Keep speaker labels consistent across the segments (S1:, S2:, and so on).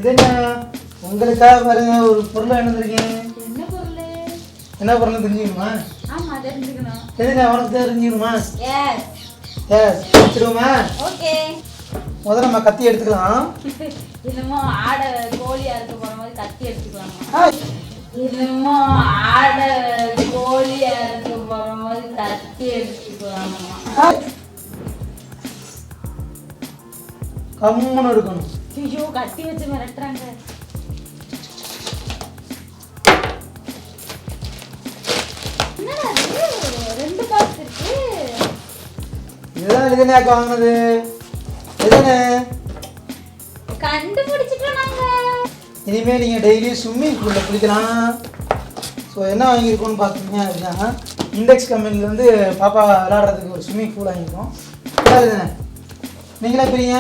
S1: இது என்ன உங்களுக்காக பாருங்க ஒரு பொருளை எழுந்திருக்கீங்க.
S2: என்ன பொருள்?
S1: என்ன பொருள் தெரிஞ்சுக்கணுமா?
S2: ஆமா தெரிஞ்சுக்கணும்.
S1: எதுங்க உனக்கு தெரிஞ்சுக்கணுமா?
S2: எஸ்
S1: எஸ் வச்சிருவோமா?
S2: ஓகே.
S1: முதல்ல நம்ம கத்தி எடுத்துக்கலாம்.
S2: இன்னுமோ ஆடை கோழியா இருக்க போற மாதிரி கத்தி எடுத்துக்கலாமா? இன்னுமோ ஆடை கோழியா இருக்க போற மாதிரி கத்தி எடுத்துக்கலாமா?
S1: கம்முன்னு இருக்கணும்.
S2: ஐயோ கத்தி வச்சு மிரட்டுறாங்க. என்னடா இது? ரெண்டு பாக்ஸ் இருக்கு.
S1: இதுதான் இதுனேக்கா வாங்கினது. எதுன்னு
S2: கண்டுபிடிச்சிட்டோம் நாங்க.
S1: இனிமேல் நீங்கள் டெய்லி ஸ்விம்மிங் பூலில் குளிக்கலாம். ஸோ என்ன வாங்கியிருக்கோன்னு பார்த்தீங்க அப்படின்னா இண்டெக்ஸ் கம்பெனிலேருந்து பாப்பா விளாட்றதுக்கு ஒரு ஸ்விம்மிங் பூல் வாங்கியிருக்கோம். இதுதானே நீங்களே பிரிங்க.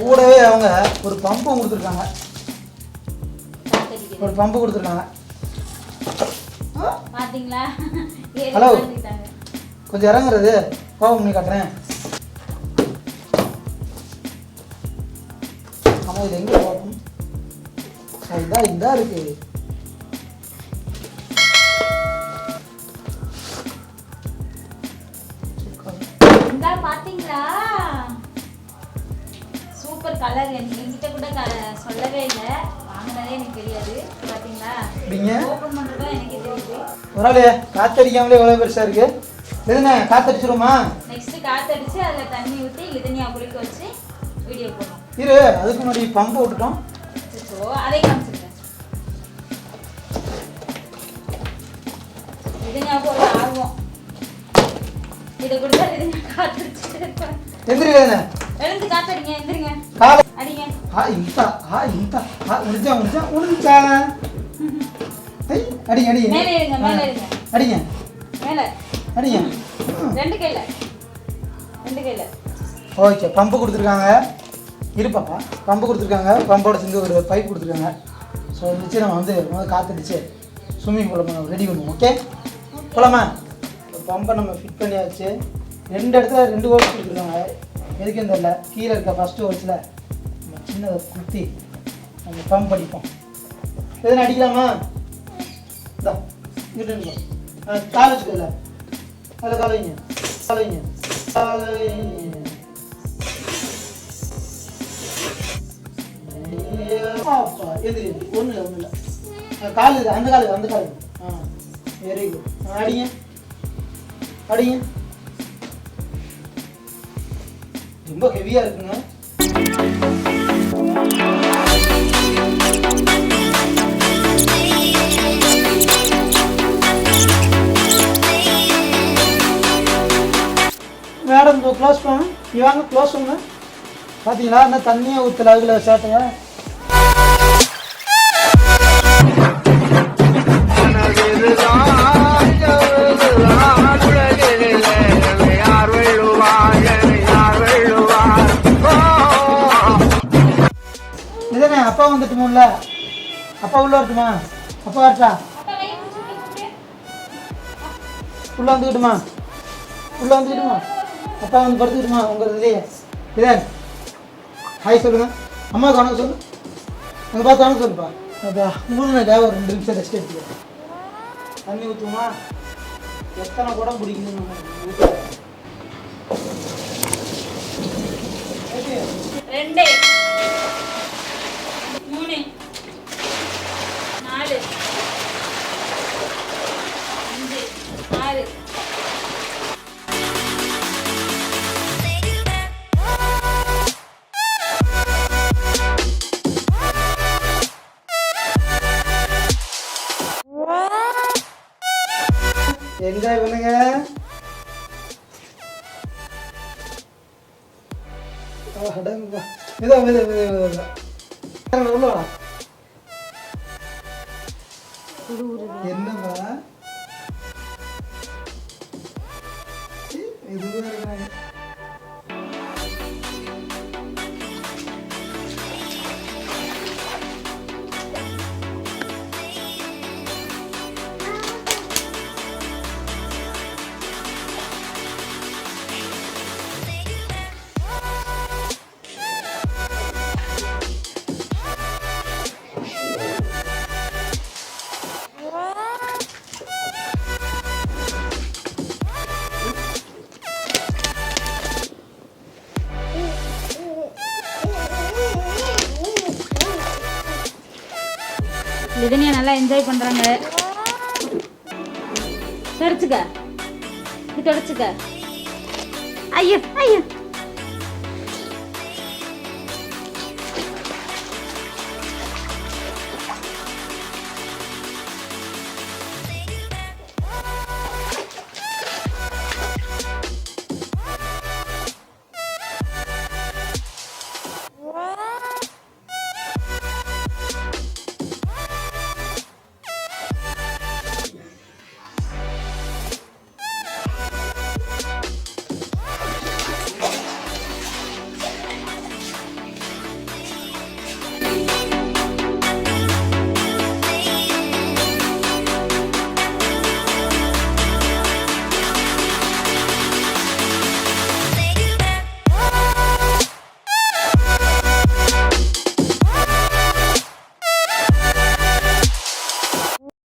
S1: கூடவே அவங்க ஒரு பம்பும் கொடுத்துருக்காங்க. ஒரு பம்பு கொடுத்துருக்காங்க.
S2: பாத்தீங்களா?
S1: ஹலோ கொஞ்சம் இறங்குறது கோவம் பண்ணி காட்டுறேன். ஆமாம் இது எங்கே போகும்? இதா இருக்கு.
S2: பாத்தீங்களா? Super colour. என்கிட்ட கூட சொல்லவே இல்லை. வாங்கினதே எனக்கு தெரியாது. பாத்தீங்களா? ஓபன் பண்றதா எனக்கு தெரியுது.
S1: பரவாயில்லையே காத்தடிக்காமலே எவ்வளவு பெருசா இருக்கு. எதுனா காத்தடிச்சிருமா?
S2: நெக்ஸ்ட் காத்தடிச்சு அதுல தண்ணி ஊத்தி லிதனியா குளிக்க வச்சு வீடியோ போடுறோம்.
S1: இரு அதுக்கு முன்னாடி பம்பு விட்டுட்டோம்.
S2: சோ அதை காமிச்சிருக்கேன். லிதனியாவுக்கு ஒரு ஆர்வம். இதை கொடுத்தா லிதனியா காத்தடிச்சுட்டே இருப்பாங்க.
S1: எந்திரிங்க.
S2: எழுந்து காத்தடிங்க. எந்திரிங்க. அடிங்க.
S1: முடிஞ்சா அடிங்க
S2: மேலே இருங்க. மேலே இருங்க.
S1: அடிங்க.
S2: மேலே
S1: அடிங்க.
S2: ரெண்டு கையில.
S1: ஓகே பம்பு கொடுத்துருக்காங்க. இருப்பாப்பா பம்பு கொடுத்துருக்காங்க. பம்போட சேர்ந்து ஒரு பைப் கொடுத்துருக்காங்க. ஸோ வச்சு நம்ம வந்து முதல்ல காத்தடிச்சு ஸ்விம்மிங் பூலை நம்ம ரெடி பண்ணுவோம். ஓகே போலாமா? பம்பை நம்ம ஃபிட் பண்ணியாச்சு. ரெண்டு இடத்துல 2 ஹோல்ஸ் கொடுத்துருக்காங்க. எதுக்குன்னு தெரியல. கீழே இருக்க ஃபஸ்ட்டு ஹோல்ஸில் நம்ம சின்னதை குத்தி நம்ம பம்ப் அடிப்போம். எதுன்னு அடிக்கலாமா? இதா இங்கிட்டு கால் வச்சுக்கல. அதில் காலைங்க. எதிரி ஒன்றும் இல்லை. கால் இது அந்த காலு. Very good. அடிங்க. ரொம்ப ஹெவியாக இருக்குங்க. மேடம் இப்போ க்ளோஸ் பண்ண இவாங்க க்ளோஸ் பண்ண பார்த்தீங்களா? என்ன தண்ணியை ஊற்றல அதில் சேட்டையா? இதுதானே அப்பா வந்துட்டுமோல்ல. அப்பா உள்ள வரட்டுமா? அப்பா வரட்டா? உள்ள வந்துக்கிட்டுமா? அப்பா வந்து படுத்துக்கிட்டுமா? உங்கள் இதுலேயே இதே ஹாய் சொல்லுங்க. அம்மாவுக்கு வணக்கம் சொல்லு. அங்கே பார்த்து வணக்கம் சொல்லுப்பா. அப்பா உங்களுக்கு ஒரு 2 நிமிஷம் ரெஸ்ட் எடுத்துக்க. தண்ணி ஊற்றுமா? எத்தனை குடம் பிடிக்கணும்?
S2: 2 3 4 5 6
S1: என்ஜாய் பண்ணுங்க. என்னப்பா
S2: லிதனியா நல்லா என்ஜாய் பண்றாங்க. தொடச்சுக்க, இது தொடச்சுக்க. ஐயோ ஐயோ